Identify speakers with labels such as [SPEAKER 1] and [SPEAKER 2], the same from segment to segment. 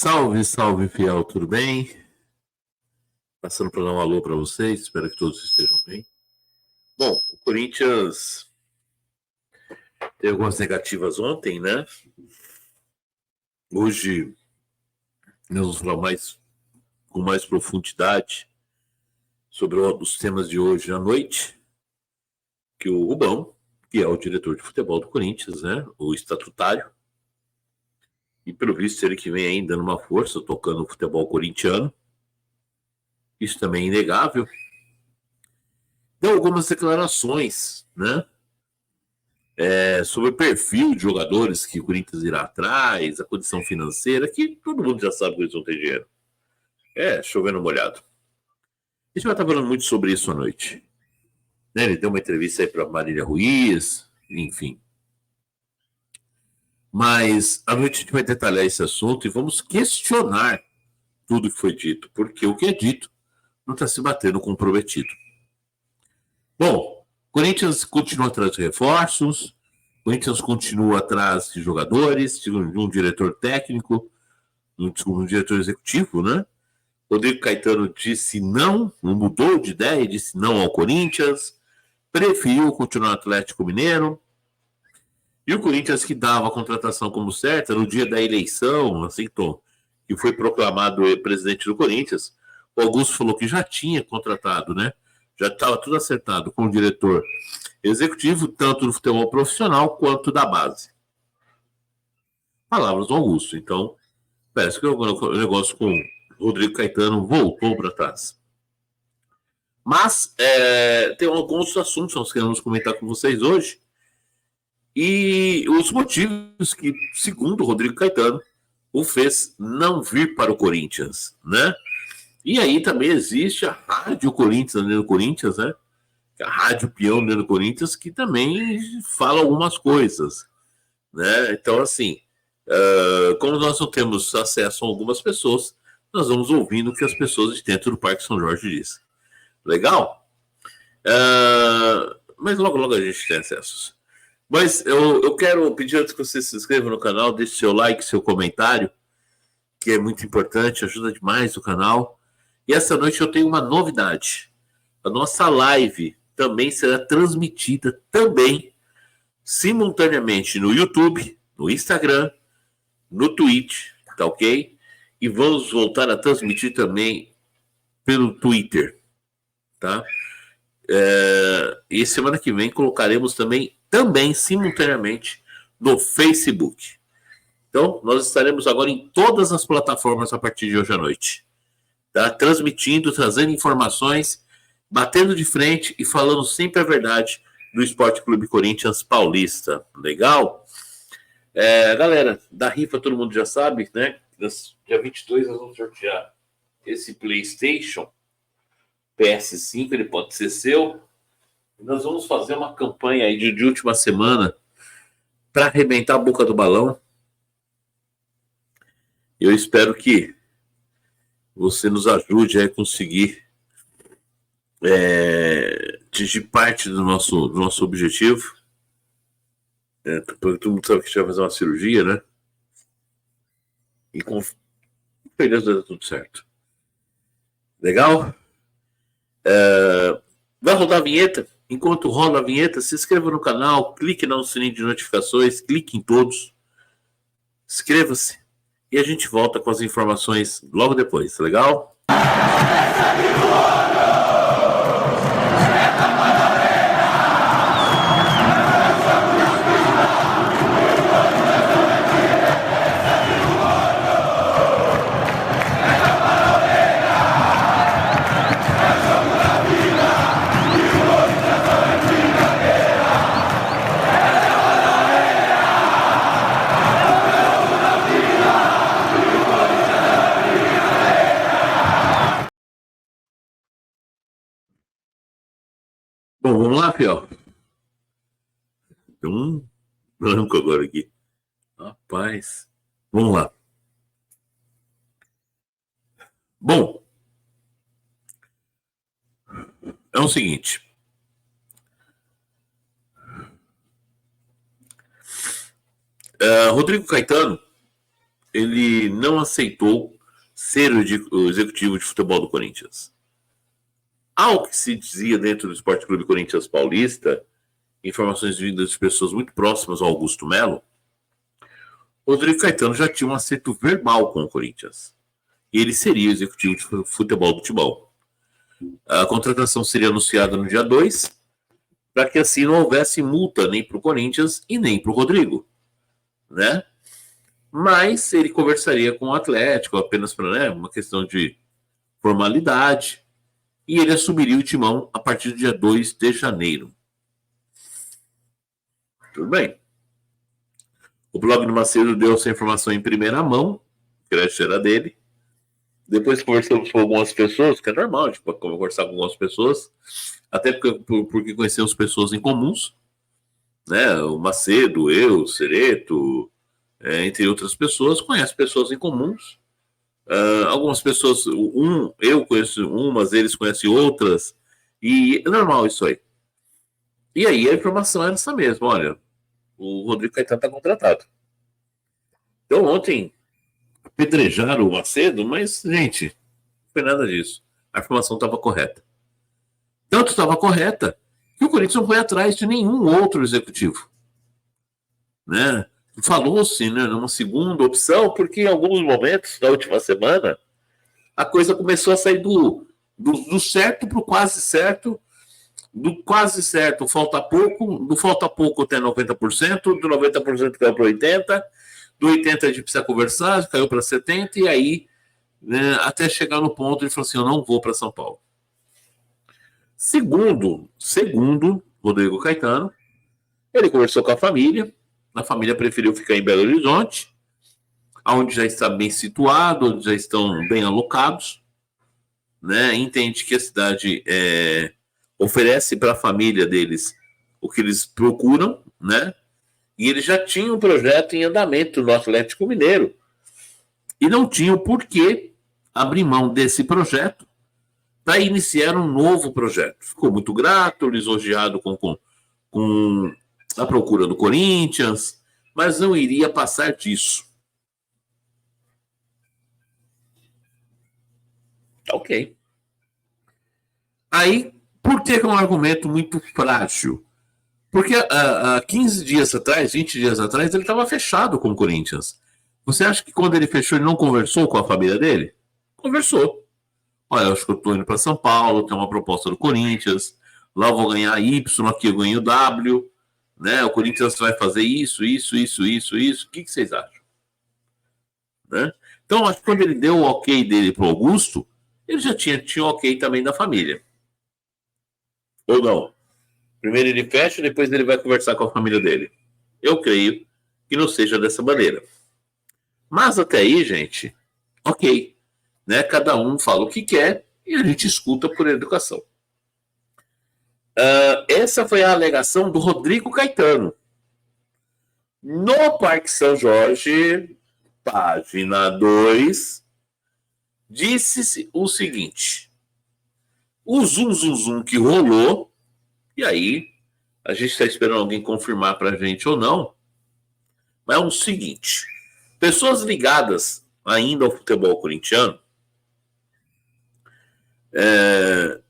[SPEAKER 1] Salve, salve, fiel, tudo bem? Passando para dar um alô para vocês, espero que todos estejam bem. Bom, o Corinthians teve algumas negativas ontem, né? Hoje nós vamos falar com mais profundidade sobre os temas de hoje à noite, que o Rubão, que é o diretor de futebol do Corinthians, né? O estatutário, e pelo visto ele que vem aí dando uma força, tocando o futebol corintiano. Isso também é inegável. Deu algumas declarações, né? Sobre o perfil de jogadores que o Corinthians irá atrás, a condição financeira, que todo mundo já sabe que eles vão ter dinheiro. Chovendo molhado. A gente vai estar falando muito sobre isso à noite. Né? Ele deu uma entrevista aí para Marília Ruiz, enfim. Mas à noite a gente vai detalhar esse assunto e vamos questionar tudo que foi dito, porque o que é dito não está se batendo com o prometido. Bom, Corinthians continua atrás de reforços, Corinthians continua atrás de jogadores, de um diretor técnico, um diretor executivo, né? Rodrigo Caetano disse não mudou de ideia, disse não ao Corinthians, preferiu continuar no Atlético Mineiro. E o Corinthians, que dava a contratação como certa, no dia da eleição, assim que foi proclamado presidente do Corinthians, o Augusto falou que já tinha contratado, né? Já estava tudo acertado com o diretor executivo, tanto do futebol profissional quanto da base. Palavras do Augusto. Então, parece que o negócio com o Rodrigo Caetano voltou para trás. Mas tem alguns assuntos que nós queremos comentar com vocês hoje. E os motivos que, segundo o Rodrigo Caetano, o fez não vir para o Corinthians, né? E aí também existe a Rádio Corinthians dentro do Corinthians, né? A Rádio Peão dentro do Corinthians, que também fala algumas coisas, né? Então, assim, como nós não temos acesso a algumas pessoas, nós vamos ouvindo o que as pessoas de dentro do Parque São Jorge dizem. Legal? Mas logo, logo a gente tem acessos. Mas eu quero pedir antes que você se inscreva no canal, deixe seu like, seu comentário, que é muito importante, ajuda demais o canal. E essa noite eu tenho uma novidade. A nossa live também será transmitida também simultaneamente no YouTube, no Instagram, no Twitch, tá ok? E vamos voltar a transmitir também pelo Twitter, tá? E semana que vem colocaremos também simultaneamente no Facebook. Então, nós estaremos agora em todas as plataformas a partir de hoje à noite. Tá? Transmitindo, trazendo informações, batendo de frente e falando sempre a verdade do Esporte Clube Corinthians Paulista. Legal? Galera, da rifa todo mundo já sabe, né? Dia 22 nós vamos sortear esse PlayStation PS5, ele pode ser seu. Nós vamos fazer uma campanha aí de última semana para arrebentar a boca do balão. Eu espero que você nos ajude a conseguir atingir parte do nosso objetivo. Porque todo mundo sabe que a gente vai fazer uma cirurgia, né? E com certeza vai dar tudo certo. Legal? Vai rodar a vinheta? Enquanto rola a vinheta, se inscreva no canal, clique no sininho de notificações, clique em todos, inscreva-se e a gente volta com as informações logo depois, tá legal? Bom, vamos lá, fiel. Tem um branco agora aqui. Rapaz. Vamos lá. Bom, é o seguinte. Rodrigo Caetano ele não aceitou ser o executivo de futebol do Corinthians. Ao que se dizia dentro do Esporte Clube Corinthians Paulista, informações vindas de pessoas muito próximas ao Augusto Melo, Rodrigo Caetano já tinha um acerto verbal com o Corinthians. E ele seria o executivo de futebol do Timão. A contratação seria anunciada no dia 2, para que assim não houvesse multa nem para o Corinthians e nem para o Rodrigo, né? Mas ele conversaria com o Atlético apenas para uma questão de formalidade, e ele assumiria o Timão a partir do dia 2 de janeiro. Tudo bem. O blog do Macedo deu essa informação em primeira mão, o crédito era dele. Depois conversamos com algumas pessoas, que é normal, a gente pode conversar com algumas pessoas, até porque conhecemos pessoas em comuns, né? O Macedo, eu, Cereto, entre outras pessoas, conhecem pessoas em comuns. Algumas pessoas, eu conheço umas, eles conhecem outras, e é normal isso aí. E aí a informação é essa mesma, olha, o Rodrigo Caetano está contratado. Então ontem apedrejaram o Macedo, mas, gente, não foi nada disso. A informação estava correta. Tanto estava correta que o Corinthians não foi atrás de nenhum outro executivo. Né? Falou-se, né, numa segunda opção, porque em alguns momentos da última semana a coisa começou a sair do certo para o quase certo, do quase certo falta pouco, do falta pouco até 90%, do 90% caiu para 80%, do 80% a gente precisa conversar, caiu para 70%, e aí, né, até chegar no ponto, ele falou assim, eu não vou para São Paulo. Segundo Rodrigo Caetano, ele conversou com a família preferiu ficar em Belo Horizonte, onde já está bem situado, onde já estão bem alocados, né? Entende que a cidade oferece para a família deles o que eles procuram, né? E eles já tinham um projeto em andamento no Atlético Mineiro e não tinham por que abrir mão desse projeto para iniciar um novo projeto. Ficou muito grato, lisonjeado com a procura do Corinthians, mas não iria passar disso. Ok. Aí, por que é um argumento muito frágil? Porque há 15 dias atrás, 20 dias atrás, ele estava fechado com o Corinthians. Você acha que quando ele fechou, ele não conversou com a família dele? Conversou. Olha, eu acho que eu estou indo para São Paulo, tem uma proposta do Corinthians, lá eu vou ganhar Y, aqui eu ganho W, né? O Corinthians vai fazer isso. O que vocês acham? Né? Então, acho que quando ele deu o ok dele para o Augusto, ele já tinha o ok também da família. Ou não? Primeiro ele fecha, depois ele vai conversar com a família dele. Eu creio que não seja dessa maneira. Mas até aí, gente, ok. Né? Cada um fala o que quer e a gente escuta por educação. Essa foi a alegação do Rodrigo Caetano. No Parque São Jorge, página 2, disse-se o seguinte. O zum que rolou, e aí a gente está esperando alguém confirmar para a gente ou não, mas é o seguinte. Pessoas ligadas ainda ao futebol corintiano,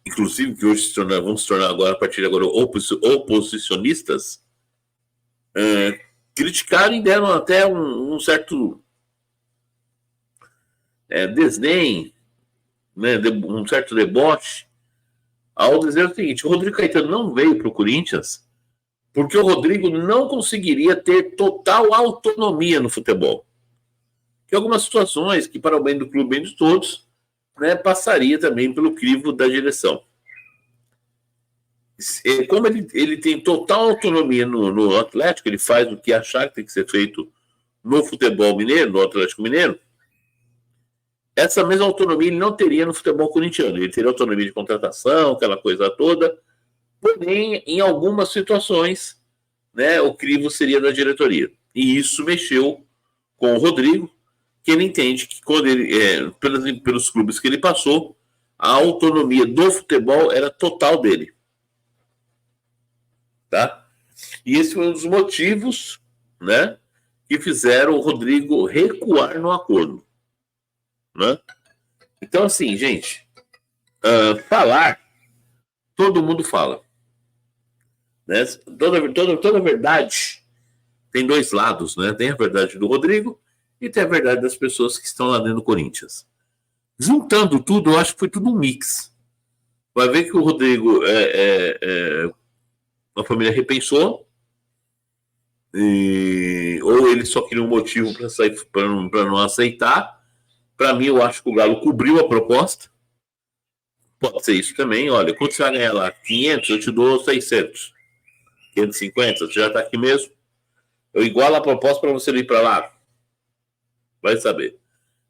[SPEAKER 1] inclusive que hoje vão se tornar agora, a partir de agora, oposicionistas, criticaram e deram até um certo desdém, né, um certo deboche, ao dizer o seguinte: o Rodrigo Caetano não veio para o Corinthians porque o Rodrigo não conseguiria ter total autonomia no futebol. Que algumas situações que, para o bem do clube, bem de todos, né, passaria também pelo crivo da direção. Como ele tem total autonomia no Atlético, ele faz o que achar que tem que ser feito no futebol mineiro, no Atlético Mineiro, essa mesma autonomia ele não teria no futebol corintiano. Ele teria autonomia de contratação, aquela coisa toda, porém, em algumas situações, né, o crivo seria da diretoria. E isso mexeu com o Rodrigo, que ele entende que quando ele, pelos clubes que ele passou, a autonomia do futebol era total dele. Tá? E esse foi um dos motivos, né, que fizeram o Rodrigo recuar no acordo, né? Então, assim, gente, falar, todo mundo fala, né? Toda verdade tem dois lados, né? Tem a verdade do Rodrigo e tem a verdade das pessoas que estão lá dentro do Corinthians. Juntando tudo, eu acho que foi tudo um mix. Vai ver que o Rodrigo a família repensou, ou ele só queria um motivo para sair, para não aceitar. Para mim, eu acho que o Galo cobriu a proposta. Pode ser isso também. Olha, quanto você vai ganhar lá? 500, eu te dou 600. 550, você já está aqui mesmo. Eu igualo a proposta para você ir para lá. Vai saber.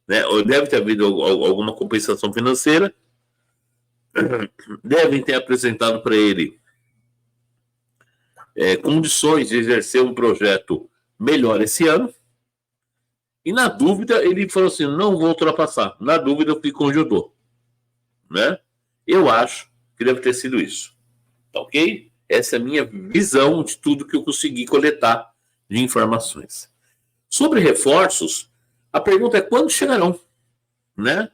[SPEAKER 1] Né? Ou deve ter havido alguma compensação financeira. Devem ter apresentado para ele condições de exercer um projeto melhor esse ano. E na dúvida, ele falou assim, não vou ultrapassar. Na dúvida, eu fico onde eu estou. Né? Eu acho que deve ter sido isso. Tá ok? Essa é a minha visão de tudo que eu consegui coletar de informações. Sobre reforços, a pergunta é quando chegarão, né?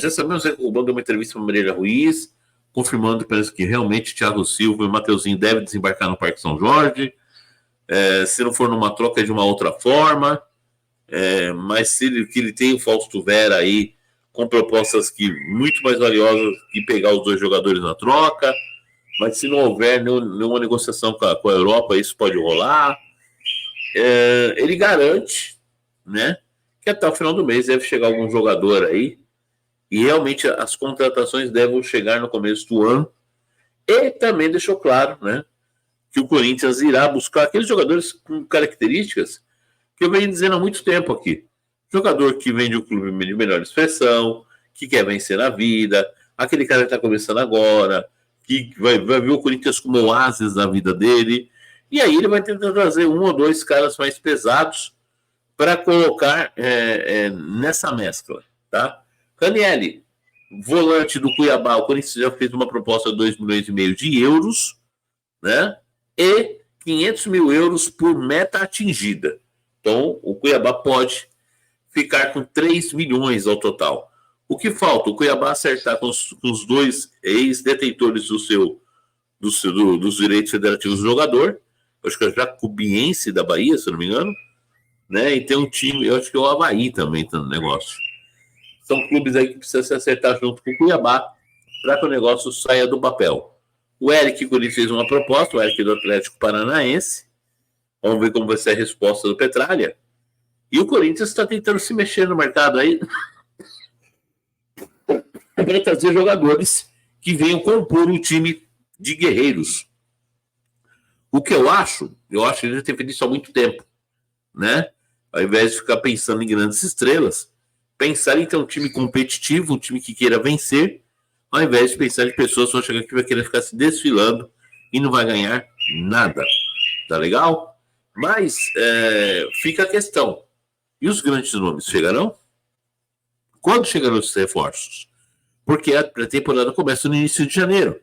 [SPEAKER 1] Já sabemos que o Rubão deu uma entrevista para a Marília Ruiz, confirmando que realmente Thiago Silva e o Mateuzinho devem desembarcar no Parque São Jorge, se não for numa troca de uma outra forma, mas se ele tem o Fausto Vera aí com propostas muito mais valiosas que pegar os dois jogadores na troca, mas se não houver nenhuma negociação com a Europa, isso pode rolar. Ele garante, né, que até o final do mês deve chegar algum jogador aí, e realmente as contratações devem chegar no começo do ano. E também deixou claro, né, que o Corinthians irá buscar aqueles jogadores com características que eu venho dizendo há muito tempo aqui. Jogador que vem de um clube de melhor expressão, que quer vencer na vida, aquele cara que está começando agora, que vai ver o Corinthians como oásis na vida dele, e aí ele vai tentar trazer um ou dois caras mais pesados para colocar nessa mescla, tá? Canielli, volante do Cuiabá, o Corinthians já fez uma proposta de 2,5 milhões de euros, né? E 500 mil euros por meta atingida. Então, o Cuiabá pode ficar com 3 milhões ao total. O que falta? O Cuiabá acertar com os dois ex-detentores dos direitos federativos do jogador, acho que é o Jacubiense da Bahia, se não me engano, né? E tem um time, eu acho que é o Avaí também está no negócio. São clubes aí que precisam se acertar junto com o Cuiabá para que o negócio saia do papel. O Eric Corinthians fez uma proposta, o Eric do Atlético Paranaense. Vamos ver como vai ser a resposta do Petralha. E o Corinthians está tentando se mexer no mercado aí para trazer jogadores que venham compor um time de guerreiros. O que eu acho que ele já tem feito isso há muito tempo, né? Ao invés de ficar pensando em grandes estrelas, pensar em ter um time competitivo, um time que queira vencer, ao invés de pensar em pessoas que vão chegar aqui e vai querer ficar se desfilando e não vai ganhar nada. Tá legal? Mas fica a questão. E os grandes nomes chegarão? Quando chegarão esses reforços? Porque a pré-temporada começa no início de janeiro.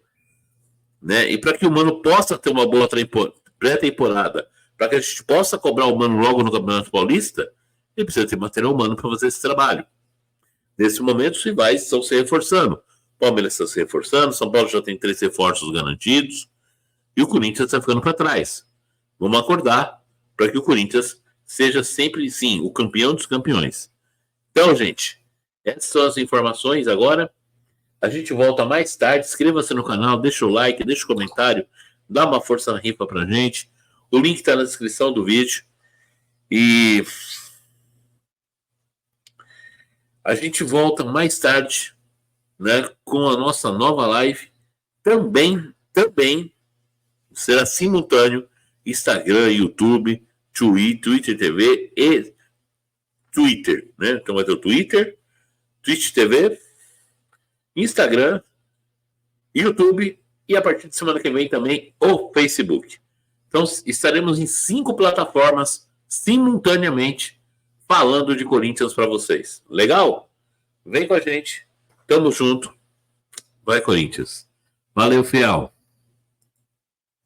[SPEAKER 1] Né? E para que o Mano possa ter uma boa pré-temporada, para que a gente possa cobrar o Mano logo no Campeonato Paulista, ele precisa ter material humano para fazer esse trabalho. Nesse momento, os rivais estão se reforçando. O Palmeiras está se reforçando, São Paulo já tem 3 reforços garantidos, e o Corinthians está ficando para trás. Vamos acordar para que o Corinthians seja sempre, sim, o campeão dos campeões. Então, gente, essas são as informações agora. A gente volta mais tarde. Inscreva-se no canal, deixa o like, deixa o comentário, dá uma força na rifa pra gente. O link está na descrição do vídeo. E a gente volta mais tarde, né, com a nossa nova live. Também será simultâneo Instagram, YouTube, Twitter TV e Twitter, né? Então vai ter o Twitter, Twitch TV, Instagram, YouTube e a partir de semana que vem também o Facebook. Então estaremos em 5 plataformas simultaneamente falando de Corinthians para vocês. Legal? Vem com a gente. Tamo junto. Vai, Corinthians. Valeu, fiel.